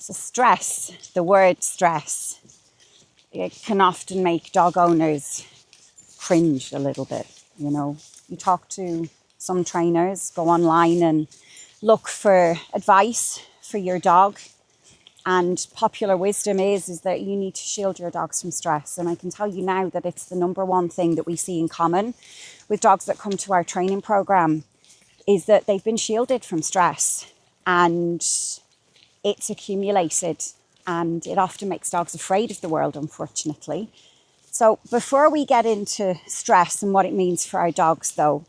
So stress, the word stress, it can often make dog owners cringe a little bit, you know. You talk to some trainers, go online and look for advice for your dog. And popular wisdom is that you need to shield your dogs from stress. And I can tell you now that it's the number one thing that we see in common with dogs that come to our training program is that they've been shielded from stress and it's accumulated, and it often makes dogs afraid of the world, unfortunately. So before we get into stress and what it means for our dogs though,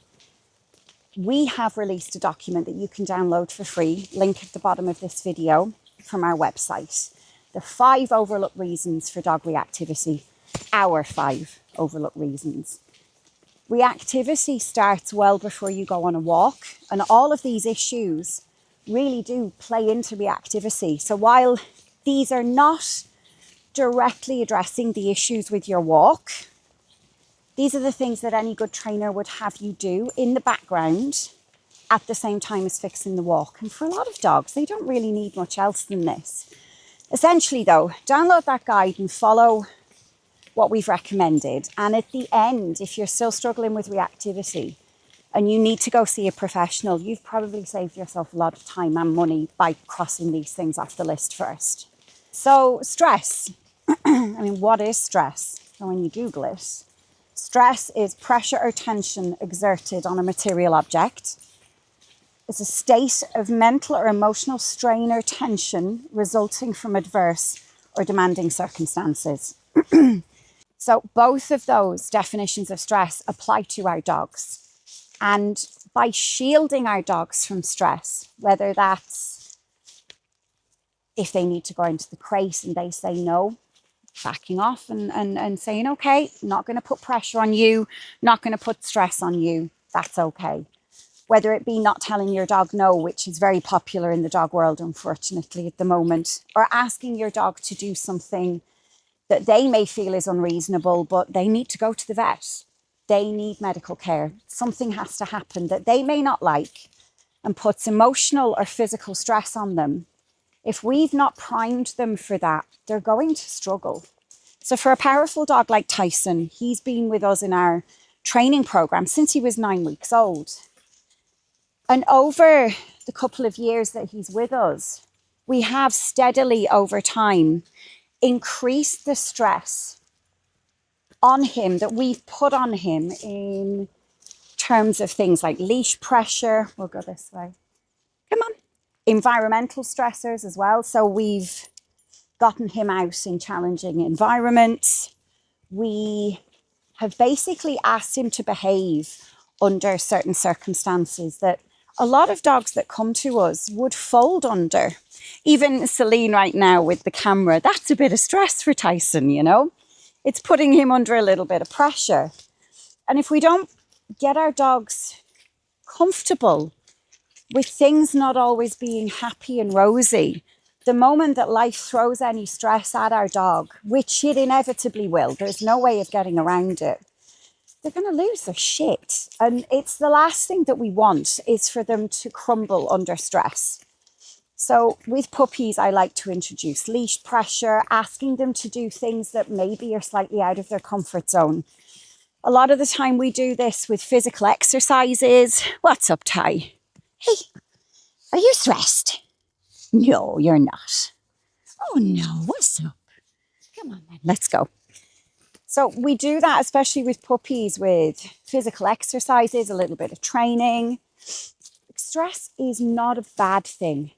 we have released a document that you can download for free, link at the bottom of this video, from our website. The 5 overlooked reasons for dog reactivity, our 5 overlooked reasons. Reactivity starts well before you go on a walk, and all of these issues really do play into reactivity. So while these are not directly addressing the issues with your walk, these are the things that any good trainer would have you do in the background at the same time as fixing the walk. And for a lot of dogs, they don't really need much else than this. Essentially though, download that guide and follow what we've recommended. And at the end, if you're still struggling with reactivity and you need to go see a professional, you've probably saved yourself a lot of time and money by crossing these things off the list first. So stress. I mean, what is stress? So when you Google it, stress is pressure or tension exerted on a material object. It's a state of mental or emotional strain or tension resulting from adverse or demanding circumstances. So both of those definitions of stress apply to our dogs. And by shielding our dogs from stress, whether that's if they need to go into the crate and they say no, backing off and saying, okay, not going to put pressure on you, not going to put stress on you, that's okay. Whether it be not telling your dog no, which is very popular in the dog world, unfortunately, at the moment, or asking your dog to do something that they may feel is unreasonable, but they need to go to the vet. They need medical care. Something has to happen that they may not like and puts emotional or physical stress on them. If we've not primed them for that, they're going to struggle. So for a powerful dog like Tyson, he's been with us in our training program since he was 9 weeks old. And over the couple of years that he's with us, we have steadily over time increased the stress on him that we've put on him in terms of things like leash pressure. We'll go this way. Come on. Environmental stressors as well. So we've gotten him out in challenging environments. We have basically asked him to behave under certain circumstances that a lot of dogs that come to us would fold under. Even Celine right now with the camera, that's a bit of stress for Tyson, you know. It's putting him under a little bit of pressure. And if we don't get our dogs comfortable with things not always being happy and rosy, the moment that life throws any stress at our dog, which it inevitably will, there's no way of getting around it, they're going to lose their shit. And it's the last thing that we want is for them to crumble under stress. So with puppies, I like to introduce leash pressure, asking them to do things that maybe are slightly out of their comfort zone. A lot of the time we do this with physical exercises. What's up, Ty? Hey, are you stressed? No, you're not. Oh no, what's up? Come on then, let's go. So we do that, especially with puppies, with physical exercises, a little bit of training. Stress is not a bad thing.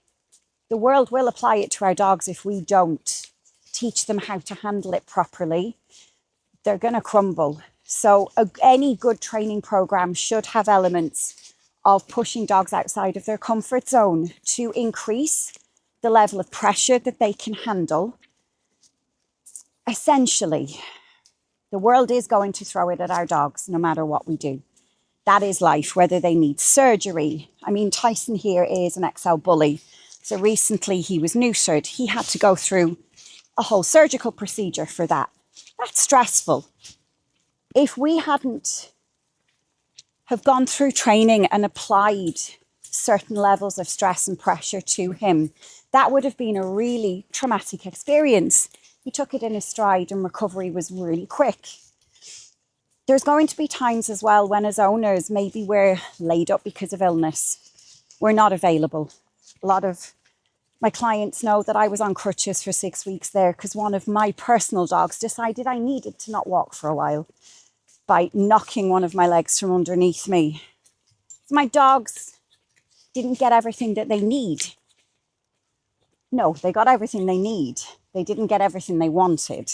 The world will apply it to our dogs if we don't teach them how to handle it properly. They're going to crumble. So any good training program should have elements of pushing dogs outside of their comfort zone to increase the level of pressure that they can handle. Essentially, the world is going to throw it at our dogs no matter what we do. That is life, whether they need surgery. I mean, Tyson here is an XL bully. So recently he was neutered. He had to go through a whole surgical procedure for that. That's stressful. If we hadn't have gone through training and applied certain levels of stress and pressure to him, that would have been a really traumatic experience. He took it in his stride and recovery was really quick. There's going to be times as well when, as owners, maybe we're laid up because of illness. We're not available. A lot of my clients know that I was on crutches for 6 weeks there because one of my personal dogs decided I needed to not walk for a while by knocking one of my legs from underneath me. My dogs didn't get everything that they need. No, they got everything they need. They didn't get everything they wanted.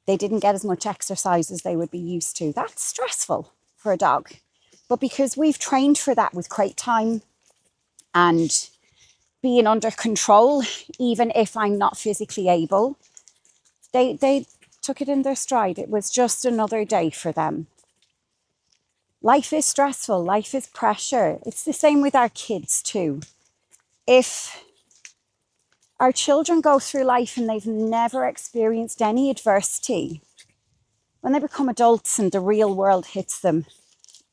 They didn't get as much exercise as they would be used to. That's stressful for a dog. But because we've trained for that with crate time and being under control, even if I'm not physically able, they took it in their stride. It was just another day for them. Life is stressful. Life is pressure. It's the same with our kids too. If our children go through life and they've never experienced any adversity, when they become adults and the real world hits them,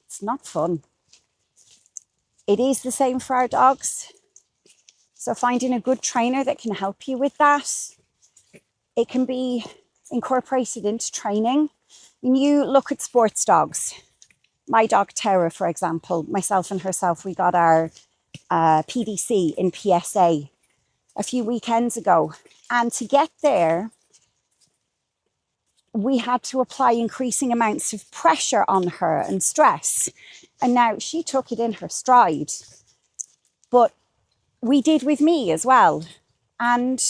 it's not fun. It is the same for our dogs. So finding a good trainer that can help you with that, it can be incorporated into training. When you look at sports dogs, my dog Tara, for example, myself and herself, we got our PDC in PSA a few weekends ago. And to get there, we had to apply increasing amounts of pressure on her and stress. And now she took it in her stride. But we did with me as well. And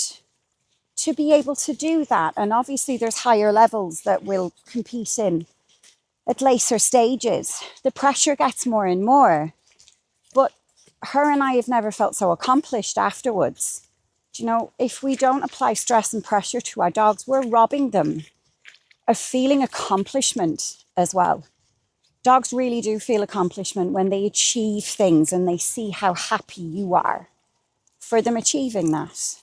to be able to do that, and obviously there's higher levels that we'll compete in at later stages, the pressure gets more and more. But her and I have never felt so accomplished afterwards. You know, if we don't apply stress and pressure to our dogs, we're robbing them of feeling accomplishment as well. Dogs really do feel accomplishment when they achieve things and they see how happy you are for them achieving that.